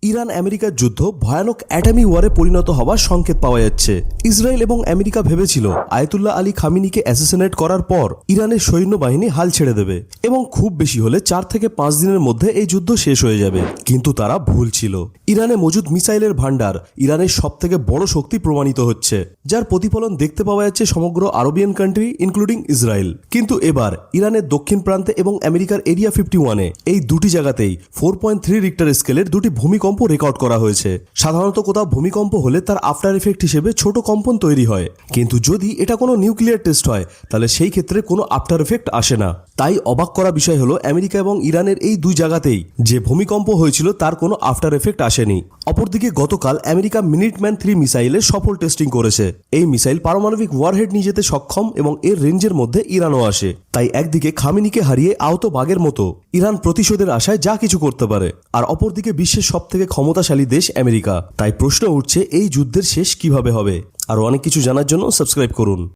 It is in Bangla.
ইরান আমেরিকার যুদ্ধ ভয়ানক অ্যাটমিক ওয়ারে পরিণত হওয়ার সংকেত পাওয়া যাচ্ছে। ইসরায়েল এবং আমেরিকা ভেবেছিল আয়াতুল্লাহ আলী খামিনিকে অ্যাসাসিনেট করার পর ইরানের সৈন্যবাহিনী হাল ছেড়ে দেবে এবং খুব বেশি হলে 4 থেকে 5 দিনের মধ্যে এই যুদ্ধ শেষ হয়ে যাবে, কিন্তু তারা ভুল ছিল। ইরানে মজুদ মিসাইলের ভান্ডার ইরানের সবথেকে বড় শক্তি প্রমাণিত হচ্ছে, যার প্রতিফলন দেখতে পাওয়া যাচ্ছে সমগ্র আরবিয়ান কান্ট্রি ইনক্লুডিং ইসরায়েল। কিন্তু এবার ইরানের দক্ষিণ প্রান্তে এবং আমেরিকার এরিয়া 51-এ এই দুটি জায়গাতেই 4.3 রিক্টার স্কেলের দুটি ভূমিকম্প রেকর্ড করা হয়েছে। সাধারণত কোথাও ভূমিকম্প হলে তার আফটার এফেক্ট হিসেবে ছোট কম্পন তৈরি হয়, কিন্তু যদি এটা কোনো নিউক্লিয়ার টেস্ট হয় তাহলে সেই ক্ষেত্রে কোনো আফটার এফেক্ট আসে না। তাই অবাক করা বিষয় হলো আমেরিকা এবং ইরানের এই দুই জায়গাতেই যে ভূমিকম্প হয়েছিল তার কোনো আফটার এফেক্ট আসেনি। অপরদিকে গতকাল আমেরিকা মিনিটম্যান 3 মিসাইলের সফল টেস্টিং করেছে। এই মিসাইল পারমাণবিক ওয়ারহেড নিয়ে যেতে সক্ষম এবং এর রেঞ্জের মধ্যে ইরানও আসে। তাই একদিকে খামেনিকে হারিয়ে আহত বাঘের মতো ইরান প্রতিশোধের আশায় যা কিছু করতে পারে, আর অপরদিকে বিশ্বের সবথেকে ক্ষমতাশালী দেশ আমেরিকা। তাই প্রশ্ন উঠছে এই যুদ্ধের শেষ কিভাবে হবে। আরও অনেক কিছু জানার জন্য সাবস্ক্রাইব করুন।